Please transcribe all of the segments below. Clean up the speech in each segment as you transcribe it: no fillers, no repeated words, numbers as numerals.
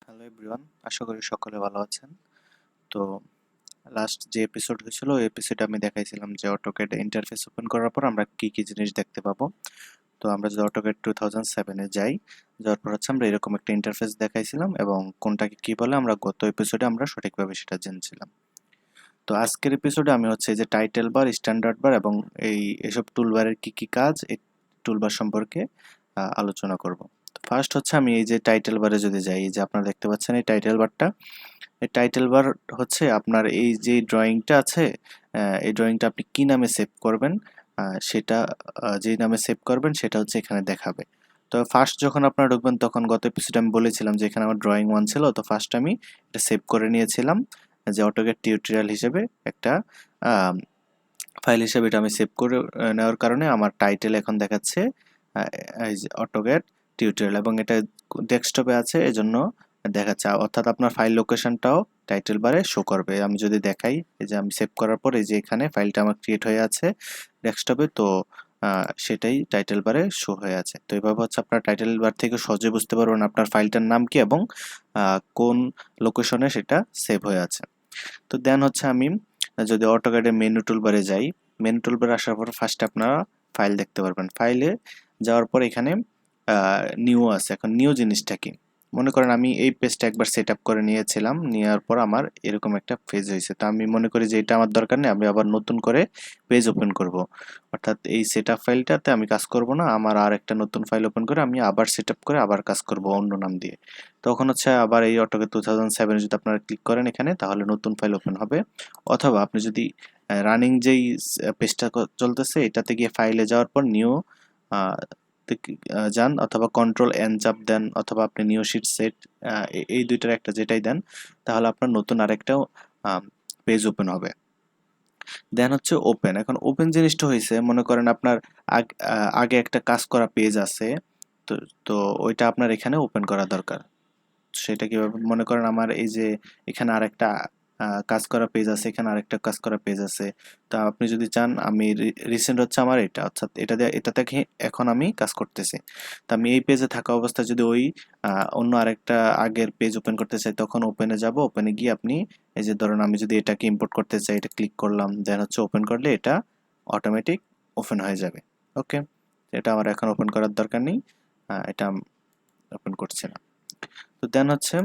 Hello everyone, আশা করি সকলে ভালো আছেন। তো লাস্ট যে এপিসোড হয়েছিল ওই এপিসোডে আমি দেখাইছিলাম যে অটোক্যাড ইন্টারফেস ওপেন করার পর আমরা কি কি জিনিস দেখতে পাবো। তো আমরা যদি অটোক্যাড 2007-এ যাই, যাওয়ার পর হচ্ছে আমরা এরকম একটা ইন্টারফেস দেখাইছিলাম এবং কোনটাকে কি বলে আমরা গত এপিসোডে আমরা সঠিকভাবে সেটা জেনেছিলাম। তো আজকের এপিসোডে আমি হচ্ছে এই যে টাইটেল বার, স্ট্যান্ডার্ড বার এবং এসব টুলবারের কি কি কাজ এই টুলবার সম্পর্কে আলোচনা করব। তো ফার্স্ট হচ্ছে আমি এই যে টাইটেল বারে যদি যাই, এই যে আপনারা দেখতে পাচ্ছেন এই টাইটেল বারটা, এই টাইটেল বার হচ্ছে আপনার এই যে ড্রয়িংটা আছে, এই ড্রয়িংটা আপনি কি নামে সেভ করবেন, সেটা যেই নামে সেভ করবেন সেটা হচ্ছে এখানে দেখাবে। তো ফার্স্ট যখন আপনারা ঢুকবেন তখন গত এপিসোডে আমি বলেছিলাম যে এখানে আমার ড্রয়িং ওয়ান ছিল, তো ফার্স্ট আমি এটা সেভ করে নিয়েছিলাম যে অটোক্যাড টিউটোরিয়াল হিসেবে একটা ফাইল হিসেবে এটা আমি সেভ করে নেওয়ার কারণে আমার টাইটেল এখন দেখাচ্ছে এই যে অটোক্যাড টিউটোরিয়াল এবং এটা ডেস্কটপে আছে এজন্য দেখাচ্ছে, অর্থাৎ আপনার ফাইল লোকেশনটাও টাইটেল বারে শো করবে। আমি যদি দেখাই, এই যে আমি সেভ করার পর এই যে এখানে ফাইলটা আমার ক্রিয়েট হয়ে আছে ডেস্কটপে, তো সেটাই টাইটেল বারে শো হয়ে আছে। তো এইভাবে হচ্ছে আপনার টাইটেল বার থেকে সহজে বুঝতে পারবেন আপনার ফাইলটার নাম কি এবং কোন লোকেশনে সেটা সেভ হয়ে আছে। তো দেন হচ্ছে আমি যদি অটোক্যাডের মেনু টুলবারে যাই, মেনু টুলবারে আসার পর ফার্স্ট আপনারা ফাইল দেখতে পারবেন। ফাইলে যাওয়ার পর এখানে নিউ আছে। এখন নিউ জিনিসটা কি? মনে করেন আমি এই পেজটা একবার সেট আপ করে নিয়েছিলাম, নেওয়ার পর আমার এরকম একটা পেজ হয়েছে। তো আমি মনে করি যে এটা আমার দরকার নেই, আমি আবার নতুন করে পেজ ওপেন করব। অর্থাৎ এই সেট আপ ফাইলটাতে আমি কাজ করব না, আমার আর একটা নতুন ফাইল ওপেন করে আমি আবার সেট আপ করে আবার কাজ করব অন্য নাম দিয়ে। তখন হচ্ছে আবার এই অটোক্যাড 2007 যদি আপনারা ক্লিক করেন এখানে, তাহলে নতুন ফাইল ওপেন হবে। অথবা আপনি যদি রানিং যেই পেজটা চলতেছে এটাতে গিয়ে ফাইলে যাওয়ার পর নিউ যান, অথবা কন্ট্রোল এন চাপ দেন, অথবা আপনি নিউ শিট সেট, এই দুইটার একটা যেটাই দেন, তাহলে আপনার নতুন আরেকটা পেজ ওপেন হবে। দেন হচ্ছে ওপেন। এখন ওপেন জিনিসটা হয়েছে, মনে করেন আপনার আগে একটা কাজ করা পেজ আছে, তো তো ওইটা আপনার এখানে ওপেন করা দরকার। সেটা কিভাবে? মনে করেন আমার এই যে এখানে আরেকটা কাজ করা পেজ আছে, এখানে আরেকটা কাজ করা পেজ আছে। তা আপনি যদি চান, আমি রিসেন্ট হচ্ছে আমার এটা, অর্থাৎ এটা থেকে এখন আমি কাজ করতেছি। তো আমি এই পেজে থাকা অবস্থায় যদি ওই অন্য আরেকটা আগের পেজ ওপেন করতে চাই, তখন ওপেনে যাব। ওপেনে গিয়ে আপনি এই যে ধরুন আমি যদি এটাকে ইম্পোর্ট করতে চাই, এটা ক্লিক করলাম, দেন হচ্ছে ওপেন করলে এটা অটোমেটিক ওপেন হয়ে যাবে। ওকে, এটা আমার এখন ওপেন করার দরকার নেই, এটা ওপেন করছি না। তো দেন হচ্ছে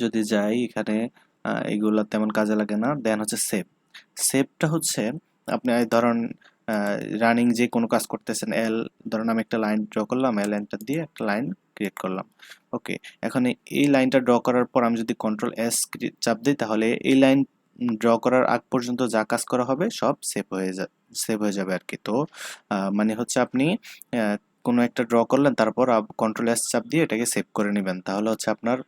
যদি যাই এখানে, এগুলো তেমন কাজে লাগে না। দেন হচ্ছে সেভ। সেভটা হচ্ছে আপনি ধরুন রানিং যে কোনো কাজ করতেছেন, ধরুন আমি একটা লাইন ড্র করলাম, এন্টার দিয়ে একটা লাইন ক্রিয়েট করলাম। ওকে, এখন এই লাইনটা ড্র করার পর আমি যদি কন্ট্রোল এস চাপ দিই, তাহলে এই লাইন ড্র করার আগ পর্যন্ত যা কাজ করা হবে সব সেভ হয়ে যাবে আর কি। তো মানে হচ্ছে আপনি কোনো একটা ড্র করলেন, তারপর কন্ট্রোল এস চাপ দিয়ে এটাকে সেভ করে নেবেন, তাহলে হচ্ছে আপনার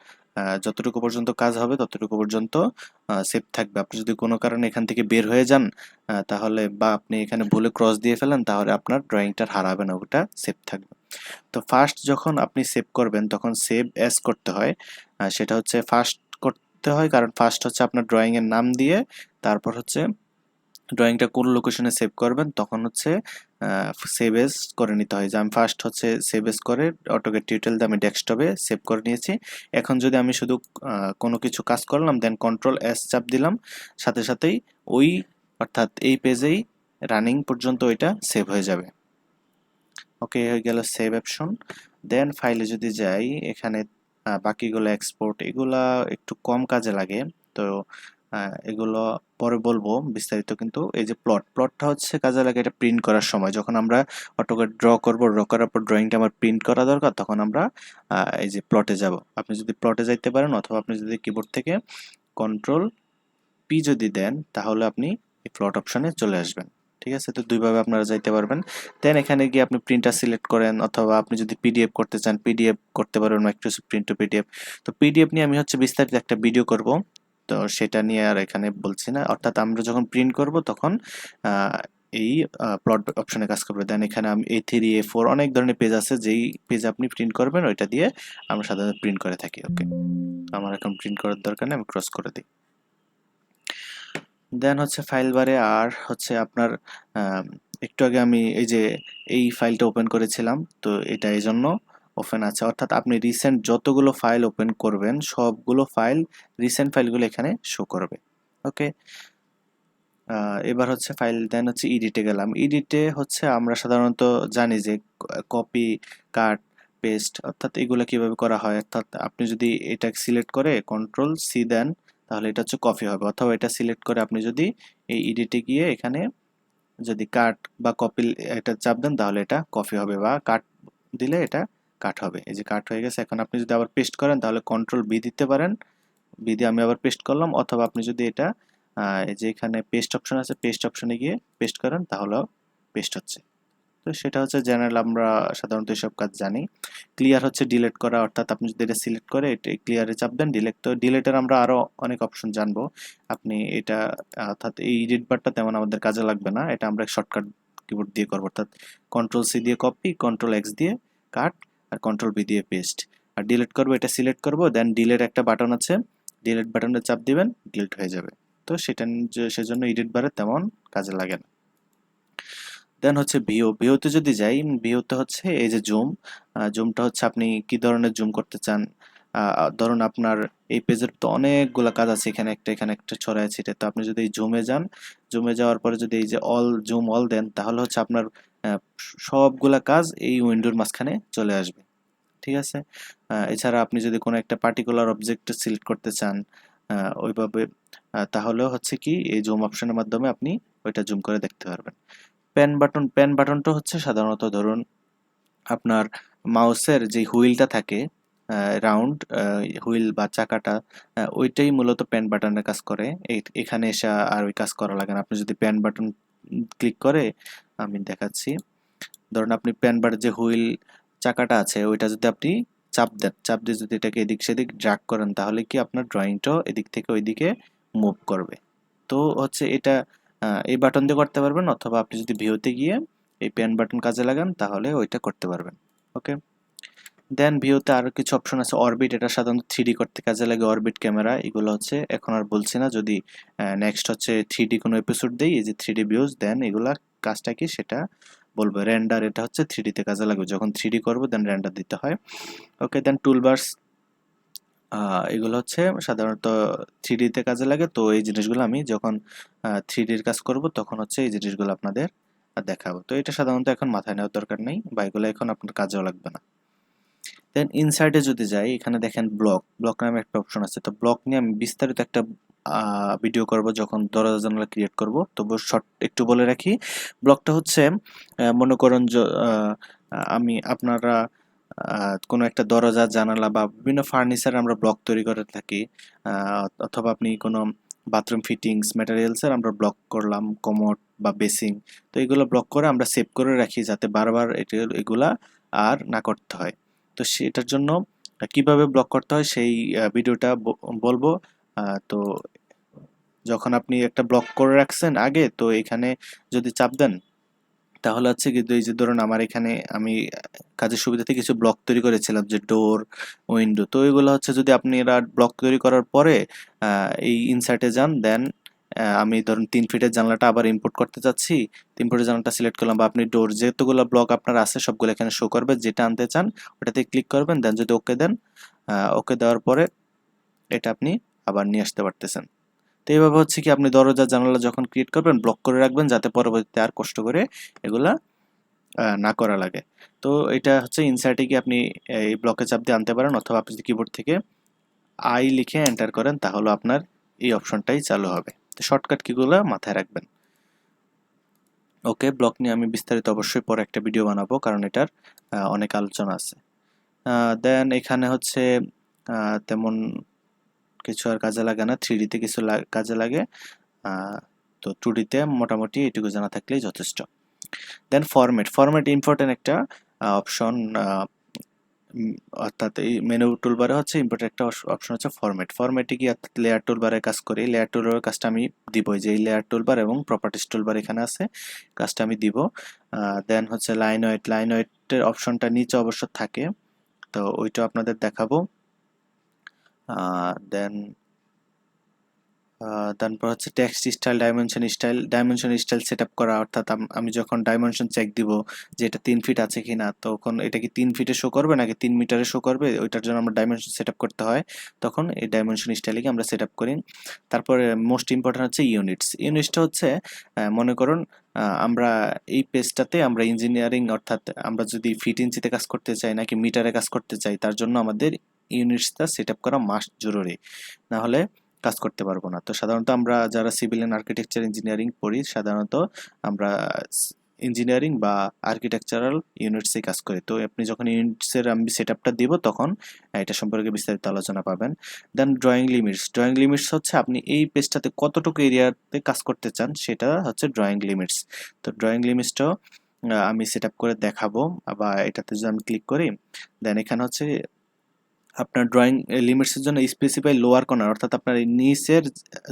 যতটুকু পর্যন্ত কাজ হবে ততটুকু পর্যন্ত সেভ থাকবে। আপনি যদি কোনো কারণে এখান থেকে বের হয়ে যান, তাহলে বা আপনি এখানে ভুলে ক্রস দিয়ে ফেলেন, তাহলে আপনার ড্রয়িংটা হারাবে না, ওটা সেভ থাকবে। তো ফার্স্ট যখন আপনি সেভ করবেন তখন সেভ অ্যাজ করতে হয়। সেটা হচ্ছে ফার্স্ট করতে হয়, কারণ ফার্স্ট হচ্ছে আপনার ড্রয়িং এর নাম দিয়ে, তারপর হচ্ছে ড্রয়িংটা কোন লোকেশনে সেভ করবেন, তখন হচ্ছে সেভ এস করে নিতে হয়। যে আমি ফার্স্ট হচ্ছে সেভ এস করে অটোক্যাড টিউটোরিয়াল দিয়ে আমি ডেস্কটপে সেভ করে নিয়েছি। এখন যদি আমি শুধু কোনো কিছু কাজ করলাম, দেন কন্ট্রোল এস চাপ দিলাম, সাথে সাথেই ওই অর্থাৎ এই পেজেই রানিং পর্যন্ত ওইটা সেভ হয়ে যাবে। ওকে, হয়ে গেল সেভ অপশন। দেন ফাইলে যদি যাই, এখানে বাকিগুলো এক্সপোর্ট, এগুলা একটু কম কাজে লাগে। তো এগুলো পরে বলবো বিস্তারিত, কিন্তু এই যে প্লটটা হচ্ছে কাজে লাগে এটা প্রিন্ট করার সময়, যখন আমরা অটোক্যাড ড্র করার পর ড্রয়িংটা আমার প্রিন্ট করা দরকার, তখন আমরা এই যে প্লটে যাব। আপনি যদি প্লটে যাইতে পারেন, অথবা আপনি যদি কিবোর্ড থেকে কন্ট্রোল পি যদি দেন, তাহলে আপনি এই প্লট অপশনে চলে আসবেন। ঠিক আছে, তো দুইভাবে আপনারা যাইতে পারবেন। দেন এখানে গিয়ে আপনি প্রিন্টার সিলেক্ট করেন, অথবা আপনি যদি পিডিএফ করতে চান পিডিএফ করতে পারবেন, মাইক্রোসফট প্রিন্ট টু পিডিএফ। তো পিডিএফ নিয়ে আমি হচ্ছে বিস্তারিত একটা ভিডিও করব, তো সেটা নিয়ে আর এখানে বলছি না। অর্থাৎ আমরা যখন প্রিন্ট করব তখন এই প্লট অপশনে কাজ করবে। দেন এখানে আমি A3 A4 অনেক ধরনের পেজ আছে, যেই পেজ আপনি প্রিন্ট করবেন ওইটা দিয়ে আমরা সাধারণত প্রিন্ট করে থাকি। ওকে, আমার এখন প্রিন্ট করার দরকার নেই, আমি ক্রস করে দিই। দেন হচ্ছে ফাইল বারে আর হচ্ছে আপনার একটু আগে আমি এই যে এই ফাইলটা ওপেন করেছিলাম, তো এটা এই জন্য ওপেন আছে, অর্থাৎ আপনি রিসেন্ট যতগুলো ফাইল ওপেন করবেন সবগুলো ফাইল, রিসেন্ট ফাইলগুলো এখানে শো করবে। ওকে, এবার হচ্ছে ফাইল, দেন হচ্ছে এডিটে গেলাম। এডিটে হচ্ছে আমরা সাধারণত জানি যে কপি, কাট, পেস্ট অর্থাৎ এগুলো কিভাবে করা হয়। অর্থাৎ আপনি যদি এটা সিলেক্ট করে কন্ট্রোল সি দেন তাহলে এটা হচ্ছে কপি হবে, অথবা এটা সিলেক্ট করে আপনি যদি এই এডিটে গিয়ে এখানে যদি কাট বা কপি এটা চাপ দেন তাহলে এটা কপি হবে, বা কাট দিলে এটা কাট হবে। এই যে কাট হয়ে গেছে। এখন আপনি যদি আবার পেস্ট করেন তাহলে কন্ট্রোল বি দিতে পারেন, বি দিয়ে আমি আবার পেস্ট করলাম, অথবা আপনি যদি এটা এই যে এখানে পেস্ট অপশন আছে, পেস্ট অপশনে গিয়ে পেস্ট করেন তাহলেও পেস্ট হচ্ছে। তো সেটা হচ্ছে জেনারেল, আমরা সাধারণত এসব কাজ জানি। ক্লিয়ার হচ্ছে ডিলিট করা, অর্থাৎ আপনি যদি এটা সিলেক্ট করে এটা ক্লিয়ারে চাপ দেন ডিলিট। তো ডিলিটের আমরা আরো অনেক অপশন জানবো। আপনি এটা অর্থাৎ এই এডিট বারটা তেমন আমাদের কাজে লাগবে না, এটা আমরা শর্টকাট কিবোর্ড দিয়ে করবো, অর্থাৎ কন্ট্রোল সি দিয়ে কপি, কন্ট্রোল এক্স দিয়ে কাট, আর কন্ট্রোল বি দিয়ে পেস্ট। আর ডিলিট করবো, এটা সিলেক্ট করবো, দেন ডিলিট একটা বাটন আছে, ডিলিট বাটনে চাপ দিবেন, ডিলিট হয়ে যাবে। তো সেটা সেজন্য এডিট বারে তেমন কাজে লাগে না। দেন হচ্ছে ভিউ, ভিউতে যদি যাই, ভিউতে হচ্ছে এই যে জুম, জুমটা হচ্ছে আপনি কি ধরনের জুম করতে চান। ধরুন আপনার এই পেজের তো অনেকগুলা কাজ আছে, এখানে একটা এখানে একটা ছড়ায় ছিটে, তো আপনি যদি জুমে যান, জুমে যাওয়ার পরে যদি এই যে অল জুম অল দেন তাহলে হচ্ছে আপনার সবগুলা কাজ এই উইন্ডোর মাঝখানে চলে আসবে। ঠিক আছে। এছাড়া আপনি যদি কোনো একটা পার্টিকুলার অবজেক্ট সিলেক্ট করতে চান ওইভাবে, তাহলেও হচ্ছে কি এই জুম অপশনের মাধ্যমে আপনি ওইটা জুম করে দেখতে পারবেন। পেন বাটন, পেন বাটনটা হচ্ছে সাধারণত ধরুন আপনার মাউসের যে হুইলটা থাকে রাউন্ড হুইল বা চাকাটা, ওইটাই মূলত পেন বাটনের কাজ করে। এখানে এসে আর ওই কাজ করা লাগে না। আপনি যদি পেন বাটন ক্লিক করে, আমি দেখাচ্ছি, ধরুন আপনি পেন বাটন যে হুইল চাকাটা আছে ওইটা যদি আপনি চাপ দেন, চাপ দিয়ে যদি এটাকে এদিক সেদিক ড্র্যাগ করেন তাহলে কি আপনার ড্রয়িংটাও এদিক থেকে ওইদিকে মুভ করবে। তো হচ্ছে এটা এই বাটন দিয়ে করতে পারবেন, অথবা আপনি যদি ভিউতে গিয়ে এই পেন বাটন কাজে লাগান তাহলে ওইটা করতে পারবেন। ওকে, দেন ভিউতে আরো কিছু অপশন আছে। অরবিট, এটা সাধারণত 3D করতে কাজে লাগে। অরবিট ক্যামেরা, এগুলো হচ্ছে এখন আর বলছি না, যদি নেক্সট হচ্ছে 3D কোনো এপিসোড দেই, এই যে 3D ভিউজ, দেন এগুলা কাজটা কি সেটা বলবো। রেন্ডার, এটা হচ্ছে 3D তে কাজে লাগবে, যখন 3D করবো দেন রেন্ডার দিতে হয়। ওকে, দেন টুলবার্স, এগুলো হচ্ছে সাধারণত 3D তে কাজে লাগে। তো এই জিনিসগুলো আমি যখন 3Dর কাজ করব তখন হচ্ছে এই জিনিসগুলো আপনাদের দেখাবো। তো এটা সাধারণত এখন মাথায় নেওয়ার দরকার নেই, বা এগুলো এখন আপনার কাজেও লাগবে না। দেন ইনসাইডে যদি যাই, এখানে দেখেন ব্লক, ব্লক নামে একটা অপশন আছে। তো ব্লক নিয়ে আমি বিস্তারিত একটা ভিডিও করব যখন দরজা জানালা ক্রিয়েট করব। তবু শর্ট একটু বলে রাখি, ব্লকটা হচ্ছে মনে করুন আমি আপনারা কোনো একটা দরজা জানালা বা বিভিন্ন ফার্নিচার আমরা ব্লক তৈরি করে থাকি, অথবা আপনি কোনো বাথরুম ফিটিংস ম্যাটেরিয়ালসের আমরা ব্লক করলাম, কমোড বা বেসিং। তো এগুলো ব্লক করে আমরা সেভ করে রাখি যাতে বারবার এগুলা আর না করতে হয়। তো সেটার জন্য কিভাবে ব্লক করতে হয় সেই ভিডিওটা বলবো। তো যখন আপনি একটা ব্লক করে রাখছেন আগে, তো এখানে যদি চাপ দেন তাহলে হচ্ছে কিন্তু এই যে ধরুন আমার এখানে আমি কাজের সুবিধাতে কিছু ব্লক তৈরি করেছিলাম, যে ডোর, উইন্ডো। তো এগুলো হচ্ছে যদি আপনারা ব্লক তৈরি করার পরে এই ইনসার্টে যান, দেন আমি ধরুন 3 ফিটের জানলাটা আবার ইম্পোর্ট করতে চাচ্ছি, 3 ফিটের জানলাটা সিলেক্ট করলাম, বা আপনি ডোর যেতগুলো ব্লক আপনার আছে সবগুলো এখানে শো করবে, যেটা আনতে চান ওটাতে ক্লিক করবেন, দেন যদি ওকে দেন, ওকে দেওয়ার পরে এটা আপনি আবার নিয়ে আসতে পারতেছেন। তো এইভাবে হচ্ছে কি আপনি দরজা জানালা যখন ক্রিয়েট করবেন ব্লক করে রাখবেন যাতে পরবর্তীতে আর কষ্ট করে এগুলা না করা লাগে। তো এটা হচ্ছে ইনসার্টে গিয়ে আপনি এই ব্লকে চাপ দিয়ে আনতে পারেন, অথবা আপনি যদি কিবোর্ড থেকে আই লিখে এন্টার করেন তাহলে আপনার এই অপশনটাই চালু হবে। তো শর্টকাট কিগুলো মাথায় রাখবেন। ওকে, ব্লক নিয়ে আমি বিস্তারিত অবশ্যই পরে একটা ভিডিও বানাবো, কারণ এটার অনেক আলোচনা আছে। দেন এখানে হচ্ছে তেমন কিছু আর কাজে লাগে না, 3D তে কিছু কাজে লাগে। তো 2D তে মোটামুটি এটুকু জানা থাকলেই যথেষ্ট। দেন ফরম্যাট, ফরম্যাট ইম্পর্টেন্ট একটা অপশন, অর্থাৎ এই মেনু টুলবারে হচ্ছে ইম্পর্টেন্ট একটা অপশন হচ্ছে ফরম্যাট। ফরম্যাটে কি অর্থাৎ লেয়ার টুলবারে কাজ করি, লেয়ার টুলবারের কাজটা আমি দিব, যে এই লেয়ার টুলবার এবং প্রপার্টিস টুলবার এখানে আছে, কাজটা আমি দিব। দেন হচ্ছে লাইন ওয়েট, লাইন ওয়েটের অপশনটা নিচে অবশ্য থাকে, তো ওইটা আপনাদের দেখাবো। দেন তারপর হচ্ছে text style, dimension style set up করা, অর্থাৎ আমি যখন ডাইমেনশন চেক দিব যে এটা 3 ফিট আছে কিনা, তখন এটা কি 3 ফিটে শো করবে নাকি 3 মিটারে শো করবে, ওইটার জন্য আমরা ডাইমেনশন সেট আপ করতে হয়, তখন এই ডাইমেনশন স্টাইলকে আমরা সেট আপ করি। তারপরে মোস্ট ইম্পর্টেন্ট হচ্ছে ইউনিটসটা হচ্ছে মনে করুন আমরা এই পেজটাতে আমরা ইঞ্জিনিয়ারিং, অর্থাৎ আমরা যদি ফিট ইঞ্চিতে কাজ করতে চাই নাকি মিটারে কাজ করতে চাই, তার জন্য আমাদের ইউনিটসটা সেট আপ করা মাস্ট জরুরি, না হলে কাজ করতে পারবো না। তো সাধারণত আমরা যারা সিভিল অ্যান্ড আর্কিটেকচার ইঞ্জিনিয়ারিং পড়ি, সাধারণত আমরা ইঞ্জিনিয়ারিং বা আর্কিটেকচারাল ইউনিটসে কাজ করি। তো আপনি যখন ইউনিটসের আমি সেট আপটা দিব, তখন এটা সম্পর্কে বিস্তারিত আলোচনা পাবেন। দেন ড্রয়িং লিমিটস হচ্ছে আপনি এই পেজটাতে কতটুকু এরিয়াতে কাজ করতে চান, সেটা হচ্ছে ড্রয়িং লিমিটস। তো ড্রয়িং লিমিটসটাও আমি সেট আপ করে দেখাবো, বা এটাতে যদি আমি ক্লিক করি, দেন এখানে হচ্ছে আপনার ড্রয়িং লিমিটসের জন্য স্পেসিফাই লোয়ার কর্নার, অর্থাৎ আপনার এই নিচের,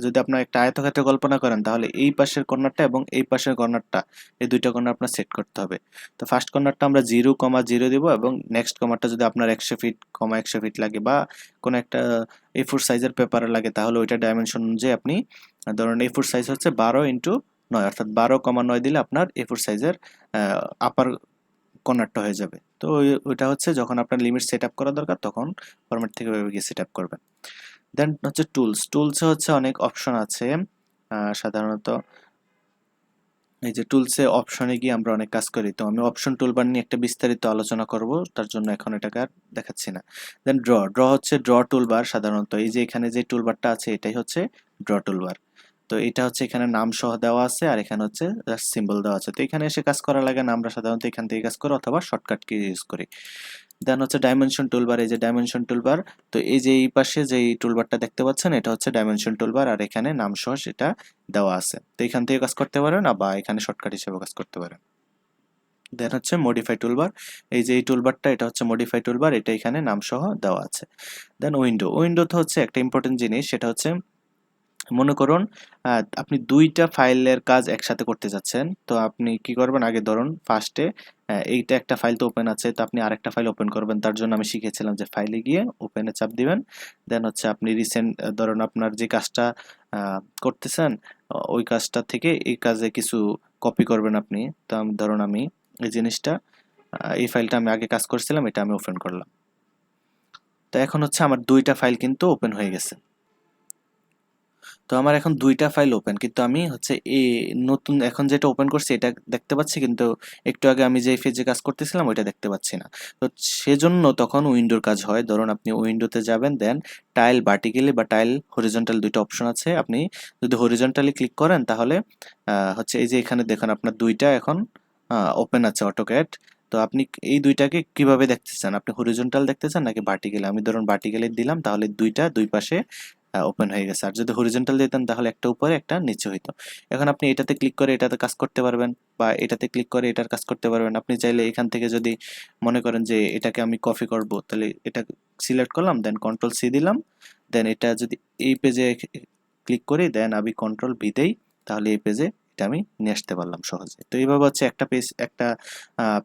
যদি আপনার একটা আয়তক্ষেত্র কল্পনা করেন, তাহলে এই পাশের কর্নারটা এবং এই পাশের কর্নারটা, এই দুইটা কর্নার আপনার সেট করতে হবে। তো ফার্স্ট কর্নারটা আমরা 0,0 দেবো, এবং নেক্সট কর্নারটা যদি আপনার 100 ফিট, 100 ফিট লাগে, বা কোনো একটা A4 সাইজের পেপারে লাগে, তাহলে ওইটা ডাইমেনশন অনুযায়ী আপনি ধরুন A4 সাইজ হচ্ছে 12x9, অর্থাৎ 12,9 দিলে আপনার A4 সাইজের আপার কর্নারটা হয়ে যাবে। তো ওইটা হচ্ছে যখন আপনার লিমিট সেট আপ করা দরকার, তখন ফরম্যাট থেকে ওইভাবে গিয়ে সেট আপ করবেন। দেন হচ্ছে টুলসে হচ্ছে অনেক অপশন আছে। সাধারণত এই যে টুলসে অপশনে গিয়ে আমরা অনেক কাজ করি, তো আমি অপশন টুলবার নিয়ে একটা বিস্তারিত আলোচনা করব, তার জন্য এখন এটাকে আর দেখাচ্ছি না। দেন ড্র হচ্ছে টুলবার। সাধারণত এই যে এখানে যে টুলবারটা আছে, এটাই হচ্ছে ড্র টুলবার। তো এটা হচ্ছে এখানে নাম সহ দেওয়া আছে, আর এখানে হচ্ছে সিম্বল দেওয়া আছে। তো এখানে এসে কাজ করা লাগে না, আমরা সাধারণত এখান থেকে কাজ করি অথবা শর্টকাট কি ইউজ করি। দেন হচ্ছে ডাইমেনশন টুলবার, এই যে ডাইমেনশন টুলবার। তো এই যে এই পাশে যে টুলবারটা দেখতে পাচ্ছেন, এটা হচ্ছে ডাইমেনশন টুলবার, আর এখানে নাম সহ সেটা দেওয়া আছে। তো এখান থেকে কাজ করতে পারেন, বা এখানে শর্টকাট হিসেবে কাজ করতে পারেন। দেন হচ্ছে মডিফাই টুলবার, এই যে এই টুলবারটা, এটা হচ্ছে মডিফাই টুলবার, এটা এখানে নাম সহ দেওয়া আছে। দেন উইন্ডোতে হচ্ছে একটা ইম্পর্টেন্ট জিনিস, সেটা হচ্ছে মনে করুন আপনি দুইটা ফাইলের কাজ একসাথে করতে যাচ্ছেন। তো আপনি কি করবেন, আগে ধরুন ফার্স্টে এইটা একটা ফাইল তো ওপেন আছে, তো আপনি আরেকটা ফাইল ওপেন করবেন। তার জন্য আমি শিখেছিলাম যে ফাইলে গিয়ে ওপেনে চাপ দিবেন। দেন হচ্ছে আপনি রিসেন্ট, ধরুন আপনার যে কাজটা করতেছেন, ওই কাজটা থেকে এই কাজে কিছু কপি করবেন আপনি। তো ধরুন আমি এই জিনিসটা, এই ফাইলটা আমি আগে কাজ করছিলাম, এটা আমি ওপেন করলাম। তো এখন হচ্ছে আমার দুইটা ফাইল কিন্তু ওপেন হয়ে গেছে। তো আমার এখন দুইটা ফাইল ওপেন, কিন্তু আমি হচ্ছে এই নতুন এখন যেটা ওপেন করছি এটা দেখতে পাচ্ছি, কিন্তু একটু আগে আমি যে পেজে কাজ করতেছিলাম ওইটা দেখতে পাচ্ছি না। তো সেজন্য তখন উইন্ডোর কাজ হয়। ধরুন আপনি উইন্ডোতে যাবেন, দেন টাইল ভার্টিক্যালি বা টাইল হরিজন্টাল দুইটা অপশন আছে। আপনি যদি হরিজন্টালি ক্লিক করেন, তাহলে হচ্ছে এই যে এখানে দেখুন আপনার দুইটা এখন ওপেন আছে অটোক্যাড। তো আপনি এই দুইটাকে কিভাবে দেখতে চান, আপনি হরিজন্টাল দেখতে চান নাকি ভার্টিক্যালি? আমি ধরুন ভার্টিক্যালি দিলাম, তাহলে দুইটা দুই পাশে ওপেন হয়ে গেছে। আর যদি হরিজন্টাল দিতেন, তাহলে একটা উপরে একটা নিচে হইতো। এখন আপনি এটাতে ক্লিক করে এটাতে কাজ করতে পারবেন, বা এটাতে ক্লিক করে এটার কাজ করতে পারবেন। আপনি চাইলে এখান থেকে যদি মনে করেন যে এটাকে আমি কপি করব, তাহলে এটা সিলেক্ট করলাম, দেন কন্ট্রোল সি দিলাম। দেন এটা যদি এই পেজে ক্লিক করি, দেন আমি কন্ট্রোল ভি দেই, তাহলে এই পেজে এটা আমি নিয়ে আসতে পারলাম সহজে। তো এইভাবে হচ্ছে একটা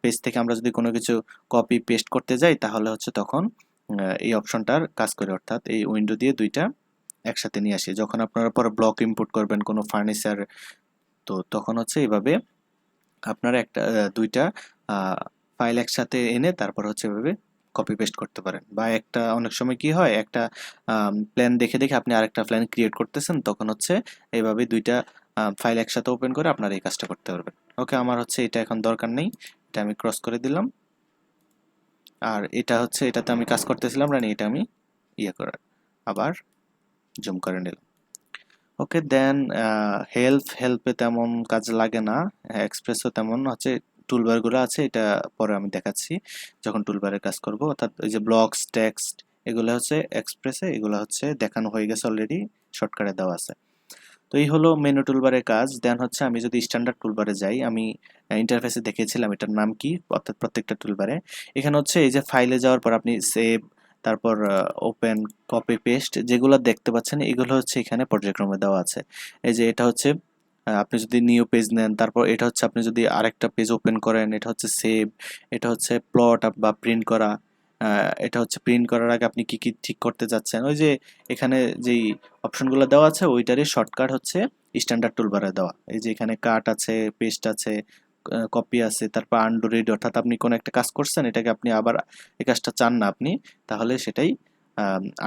পেজ থেকে আমরা যদি কোনো কিছু কপি পেস্ট করতে যাই, তাহলে হচ্ছে তখন এই অপশনটার কাজ করে, অর্থাৎ এই উইন্ডো দিয়ে দুইটা একসাথে নিয়ে আসি। যখন আপনারা পরে ব্লক ইনপুট করবেন কোনো ফার্নিচার, তো তখন হচ্ছে এইভাবে আপনারা একটা দুইটা ফাইল একসাথে এনে তারপর হচ্ছে এভাবে কপি পেস্ট করতে পারেন। বা একটা অনেক সময় কি হয়, একটা প্ল্যান দেখে দেখে আপনি আরেকটা প্ল্যান ক্রিয়েট করতেছেন, তখন হচ্ছে এইভাবে দুইটা ফাইল একসাথে ওপেন করে আপনারা এই কাজটা করতে পারবেন। ওকে, আমার হচ্ছে এটা এখন দরকার নেই, এটা আমি ক্রস করে দিলাম। আর এটা হচ্ছে এটাতে আমি কাজ করতেছিলাম না, এটা আমি ইয়ে করে আবার জুম করে নিলাম। ওকে, দেন হেল্পে তেমন কাজ লাগে না, এক্সপ্রেসও তেমন হচ্ছে টুলবারগুলো আছে, এটা পরে আমি দেখাচ্ছি যখন টুলবারের কাজ করব। অর্থাৎ এই যে ব্লকস, টেক্সট, এগুলো হচ্ছে এক্সপ্রেসে, এগুলো হচ্ছে দেখানো হয়ে গেছে অলরেডি, শর্টকাটে দেওয়া আছে। তো এই হলো মেনু টুলবারের কাজ। দেন হচ্ছে আমি যদি স্ট্যান্ডার্ড টুলবারে যাই, আমি ইন্টারফেসে দেখিয়েছিলাম এটার নাম কি, অর্থাৎ প্রত্যেকটা টুলবারে এখানে হচ্ছে এই যে ফাইলে যাওয়ার পর আপনি সেভ, তারপর ওপেন, কপি পেস্ট, যেগুলো দেখতে পাচ্ছেন এগুলো হচ্ছে এখানে পর্যায়ক্রমে দেওয়া আছে। এই যে এটা হচ্ছে আপনি যদি নিউ পেজ নেন, তারপর এটা হচ্ছে আপনি যদি আরেকটা পেজ ওপেন করেন, এটা হচ্ছে সেভ, এটা হচ্ছে প্লট বা প্রিন্ট করা, এটা হচ্ছে প্রিন্ট করার আগে আপনি কি কি ঠিক করতে যাচ্ছেন, ওই যে এখানে যেই অপশনগুলো দেওয়া আছে ওইটারই শর্টকাট হচ্ছে স্ট্যান্ডার্ড টুলবারে দেওয়া। এই যে এখানে কাট আছে, পেস্ট আছে, কপি আছে, তারপর আন্ডু রিড, অর্থাৎ আপনি কোনো একটা কাজ করছেন এটাকে আপনি আবার এই কাজটা চান না আপনি, তাহলে সেটাই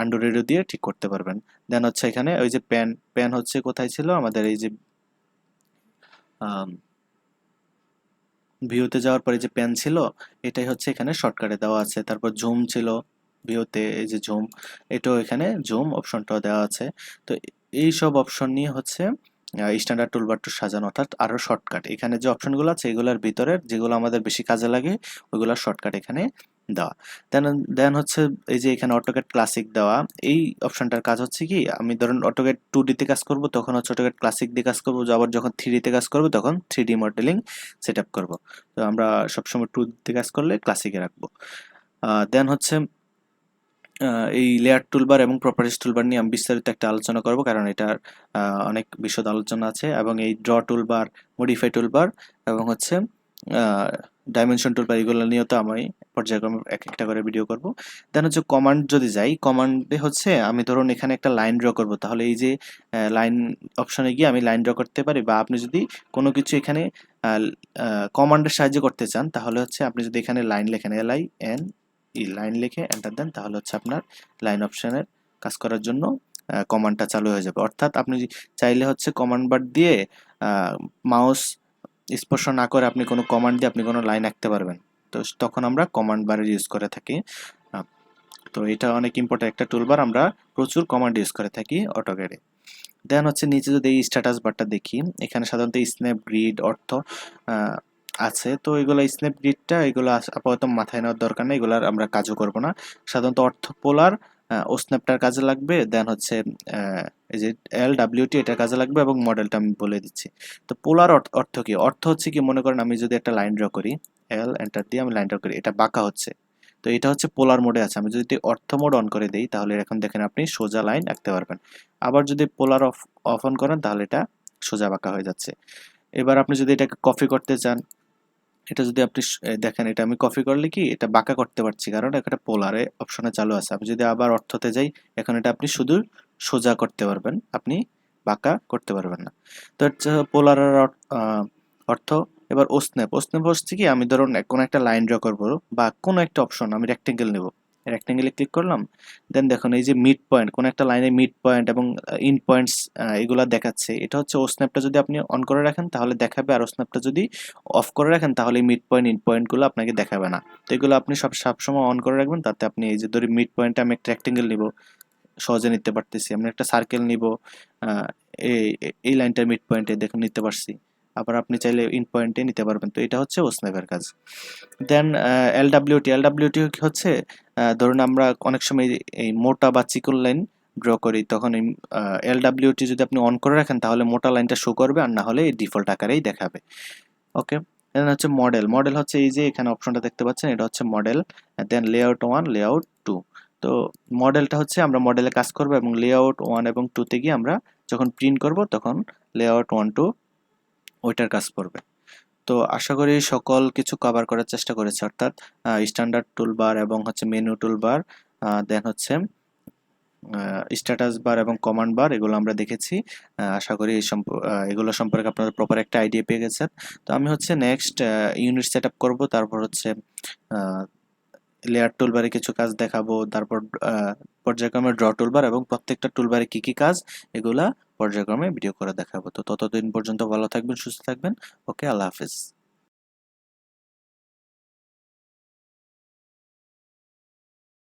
আন্ডু রিডও দিয়ে ঠিক করতে পারবেন। দেন হচ্ছে এখানে ওই যে প্যান, প্যান হচ্ছে কোথায় ছিল আমাদের, এই যে ভিউতে যাওয়ার পরে যে প্যান ছিল এটাই হচ্ছে এখানে শর্টকাটে দেওয়া আছে। তারপর জুম ছিল ভিউতে, এই যে জুম, এটাও এখানে জুম অপশনটাও দেওয়া আছে। তো এই সব অপশন নিয়ে হচ্ছে স্ট্যান্ডার্ড টুলবারটা সাজানো, অর্থাৎ আরো শর্টকাট এখানে যে অপশনগুলো আছে এগুলোর ভিতরে যেগুলো আমাদের বেশি কাজে লাগে ওইগুলোর শর্টকাট এখানে দেওয়া। দেন দেন হচ্ছে এই যে এখানে অটোক্যাড ক্লাসিক দেওয়া, এই অপশনটার কাজ হচ্ছে কি, আমি ধরুন অটোক্যাড 2D তে কাজ করব তখন হচ্ছে অটোক্যাড ক্লাসিক দিয়ে কাজ করব, আবার যখন 3D তে কাজ করব তখন 3D মডেলিং সেট আপ করবো। তো আমরা সবসময় 2D তে কাজ করলে ক্লাসিকে রাখবো। দেন হচ্ছে এই লেয়ার টুলবার এবং প্রপার্টিজ টুলবার নিয়ে আমি বিস্তারিত একটা আলোচনা করব, কারণ এটার অনেক বিশদ আলোচনা আছে, এবং এই ড্র টুলবার, মডিফাই টুলবার এবং হচ্ছে ডাইমেনশন টুলবার, এগুলো নিয়েও তো আমি পর্যায়ক্রমে এক একটা করে ভিডিও করব। দেন হচ্ছে কমান্ড যদি যাই, কমান্ডে হচ্ছে আমি ধরুন এখানে একটা লাইন ড্র করব, তাহলে এই যে লাইন অপশনে গিয়ে আমি লাইন ড্র করতে পারি, বা আপনি যদি কোনো কিছু এখানে কমান্ডের সাহায্যে করতে চান তাহলে হচ্ছে আপনি যদি এখানে লাইন লেখেন, LIN লাইন লিখে এন্টার দেন, তাহলে হচ্ছে আপনার লাইন অপশনের কাজ করার জন্য কমান্ডটা চালু হয়ে যাবে। অর্থাৎ আপনি চাইলে হচ্ছে কমান্ড বার দিয়ে মাউস স্পর্শ না করে আপনি কোনো কমান্ড দিয়ে আপনি কোনো লাইন আঁকতে পারবেন। তো তখন আমরা কমান্ড বারের ইউজ করে থাকি। তো এটা অনেক ইম্পর্টেন্ট একটা টুলবার, আমরা প্রচুর কমান্ড ইউজ করে থাকি অটোক্যাডে। দেন হচ্ছে নিচে যদি এই স্ট্যাটাস বারটা দেখি, এখানে সাধারণত স্ন্যাপ, গ্রিড, অর্থ আছে। তো এগুলো স্ন্যাপ, গ্রিডটা এগুলো আপাতত মাথায় নেওয়ার দরকার নেই, এগুলার আমরা কাজও করব না। সাধারণত অর্থ পোলার ও স্ন্যাপটার কাজে লাগবে। দেন হচ্ছে এই যে LWT এটার কাজে লাগবে, এবং মডেলটা আমি বলে দিচ্ছি। তো পোলার অর্থ কি, অর্থ হচ্ছে কি, মনে করেন আমি যদি একটা লাইন ড্র করি, এন্টার দিয়ে আমি লাইন ড্র করি, এটা বাঁকা হচ্ছে, তো এটা হচ্ছে পোলার মোডে আছে। আমি যদি অর্থ মোড অন করে দেই তাহলে এখন দেখেন আপনি সোজা লাইন আঁকতে পারবেন। আবার যদি পোলার অফ অন করেন তাহলে এটা সোজা বাঁকা হয়ে যাচ্ছে। এবার আপনি যদি এটাকে কপি করতে চান, এটা যদি আপনি দেখেন, এটা আমি কপি করলে কি এটা বাঁকা করতে পারছি, কারণ একটা পোলারে অপশনে চালু আছে। আমি যদি আবার অর্থতে যাই, এখন এটা আপনি শুধু সোজা করতে পারবেন, আপনি বাঁকা করতে পারবেন না। তো হচ্ছে পোলারের অর্থ। এবার ওস্নেপ, ওস্নেপ হচ্ছে কি, আমি ধরুন কোনো একটা লাইন ড্র করবো বা কোনো একটা অপশন, আমি রেক্টেঙ্গেল নেব, রেক্টেঙ্গেলে ক্লিক করলাম। দেন দেখুন এই যে মিড পয়েন্ট, কোন একটা লাইনে মিড পয়েন্ট এবং ইন পয়েন্টস এগুলা দেখাচ্ছে, এটা হচ্ছে ও স্ন্যাপটা যদি আপনি অন করে রাখেন তাহলে দেখাবে, আর ও স্ন্যাপটা যদি অফ করে রাখেন তাহলে মিড পয়েন্ট, ইন পয়েন্টগুলো আপনাকে দেখাবে না। তো এগুলো আপনি সবসময় অন করে রাখবেন, তাতে আপনি এই যে ধরি মিড পয়েন্টে আমি একটা রেক্টেঙ্গেল নিব, সহজে নিতে পারতেছি। আমি একটা সার্কেল নিব, এই এই লাইনটার মিড পয়েন্টে দেখুন নিতে পারছি, আবার আপনি চাইলে ইন পয়েন্টে নিতে পারবেন। তো এটা হচ্ছে ও স্ন্যাপের কাজ। দেন LWT, LWT হচ্ছে ধরুন আমরা অনেক সময় এই মোটা বা চিকন লাইন ড্র করি, তখন এই LWT যদি আপনি অন করে রাখেন তাহলে মোটা লাইনটা শো করবে, আর না হলে ডিফল্ট আকারেই দেখাবে। ওকে, দেন হচ্ছে মডেল, মডেল হচ্ছে এই যে এখানে অপশনটা দেখতে পাচ্ছেন, এটা হচ্ছে মডেল। দেন লেআউট 1, লেআউট 2। তো মডেলটা হচ্ছে আমরা মডেলে কাজ করব, এবং লেআউট 1 এবং 2 তে গিয়ে আমরা যখন প্রিন্ট করব তখন লেআউট 1, 2 ওইটার কাজ করবে। তো আশা করি সকল কিছু কভার করার চেষ্টা করেছি, অর্থাৎ স্ট্যান্ডার্ড টুলবার এবং হচ্ছে মেনু টুলবার, দেন হচ্ছে স্ট্যাটাস বার এবং কমান্ড বার, এগুলো আমরা দেখেছি। আশা করি এগুলো সম্পর্কে আপনারা প্রপার একটা আইডিয়া পেয়ে গেছেন। তো আমি হচ্ছে নেক্সট ইউনিট সেট আপ করবো, তারপর হচ্ছে লেয়ার টুলবারে কিছু কাজ দেখাবো, তারপর পর্যায়ক্রমে ড্র টুলবার এবং প্রত্যেকটা টুলবারে কি কি কাজ এগুলা পর্যায়ক্রমে ভিডিও করে দেখাবো। তো ততদিন পর্যন্ত ভালো থাকবেন, সুস্থ থাকবেন। ওকে, আল্লাহ হাফেজ।